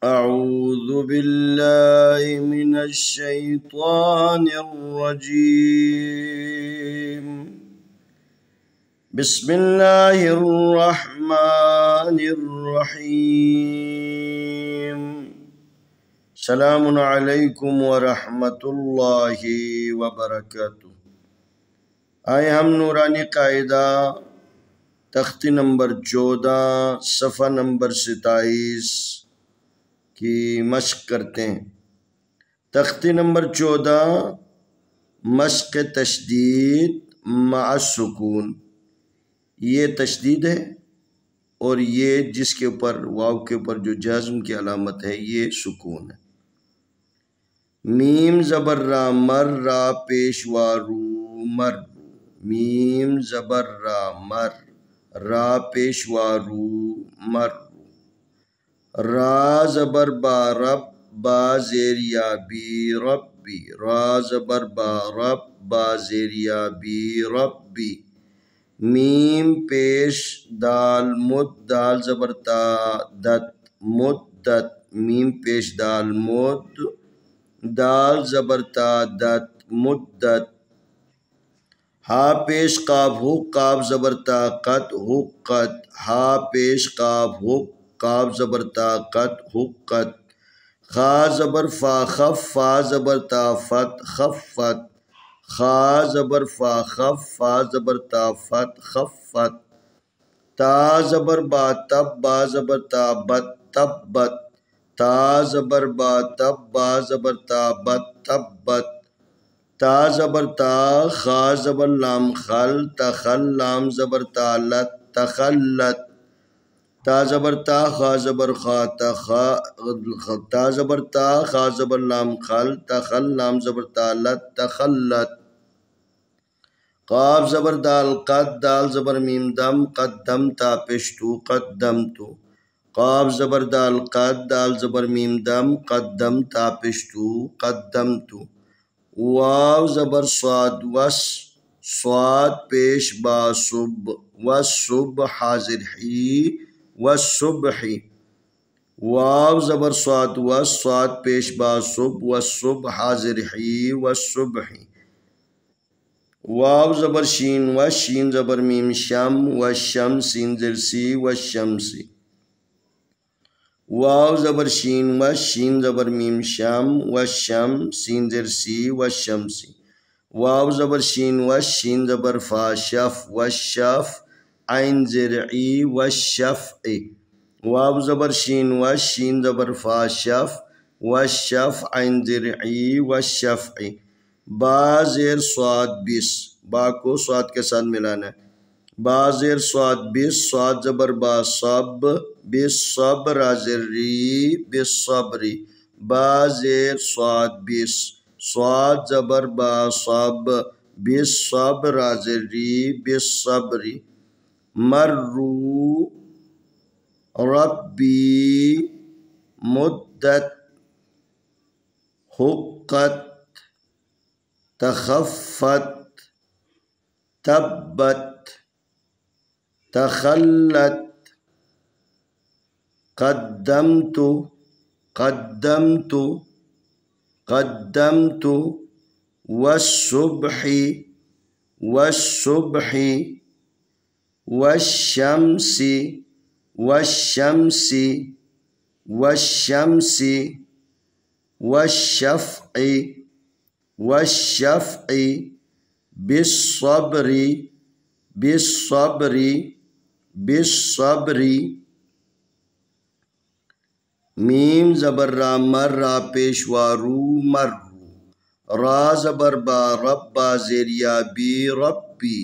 أعوذ بالله من الشيطان الرجيم. بسم الله الرحمن الرحيم. السلام علیکم ورحمۃ اللہ وبرکاتہ. آئے ہم نورانی قاعدہ تختی نمبر 14 صفحہ نمبر 27 کی مشق کرتے ہیں. تختی نمبر 14 مشق تشدید مع السکون. یہ تشدید ہے اور یہ جس کے اوپر واو کے اوپر جو جزم کی علامت ہے یہ سکون ہے. میم زبر را مر را پیشوا رو مر. میم زبر را مر را پیشوا رو مر. را زبر با رب با زیر یا بی ربی. را زبر با رب با زیر یا بی ربی. میم پیش دال مد دال زبر تا دت مدت. میم پیش دال مد دال زبر تا دت مدت. ہا پیش قاف حق قاف زبر تا قط حقت. ہا پیش قاف حق قاف زبر تا قط حقت. خا زبر فا خف فا زبر تا فت خفت. خا زبر فا خف فا زبر تا فت خفت. تا زبر با تب با زبر تا بت تبت. تا زبر با تب با زبر تا بت تبت. تا زبر تا خا زبر لام خل تخل لام زبر تا لت تخلت. تا زبر تا خا زبر خا تخا تا زبر تا خا زبر لام خل تخل لام زبر تا لت تخلت. قاف زبر دال قد دال زبر میم دم قدم تا پشتو قدمتو. قاف زبر دال قد دال زبر میم دم قدم تا پشتو قدمتو. واو زبر صاد وس صاد پیش با صب والصب حاضر ہی والصبحی. واو زبر صاد وس صاد پیش با صب والصب حاضر ہی والصبحی. واو زبر شین وش شین زبر میم شم والشم سین زر سی والشمسی. واو زبر شین وش شین زبر میم شم والشم سین زر سی والشمسی. واو زبر شین وش شین زبر فا شف والشف عین زرعی والشفعی. واو زبر شین وش شین زبر فا شف والشف عین زرعی والشفعی. با زیر صاد بس با کو صاد کے ساتھ ملانا ہے. با زیر صاد بس صاد زبر با صب بس صبر زری بس صبری. با زیر صاد بس صاد زبر با صب بس صبر زری بس صبری. مرو ربی مدت حقت تخفت تبت تخلت قدمت قدمت قدمت والصبح والصبح والشمس والشمس والشمس والشفع والشفع بالصبر بالصبر بالصبر. میم زبر را مر را پیشوا رو مر. را زبر با رب با زیر یا بی ربی.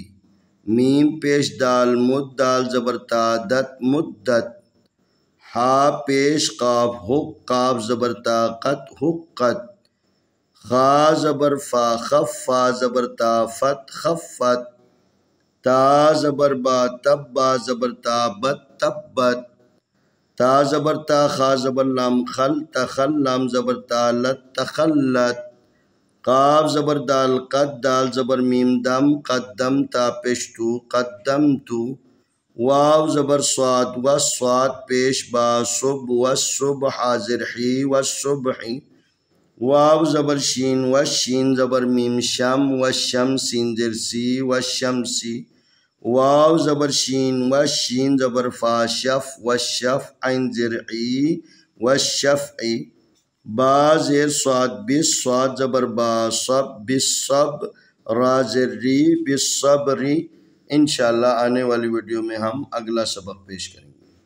میم پیش دال مد دال زبر تا دت مدت. ہا پیش قاف حق قاف زبر تا قط حقت. خا زبر فا خف فا زبر تا فت خفت. تا زبر با تب با زبر تا بت تبت. تا زبر تا خا زبر لام خل تخل لام زبر تا لت تخلت. قاف زبر دال قد دال زبر میم دم قدم تا پشتو قدمتو. واو زبر سواد و سواد پیش با صب و صبح حاضر حی و صبحی واو زبر شین و شین زبر میم شم و شم سین زر سی و شمسی واو زبر شین و شین زبر فا شف و شف عین زر عی و شفعی با زیر سواد بس سواد زبر با صب بس صب را زر ری بس صبری۔ انشاءاللہ آنے والی ویڈیو میں ہم اگلا سبق پیش کریں گے۔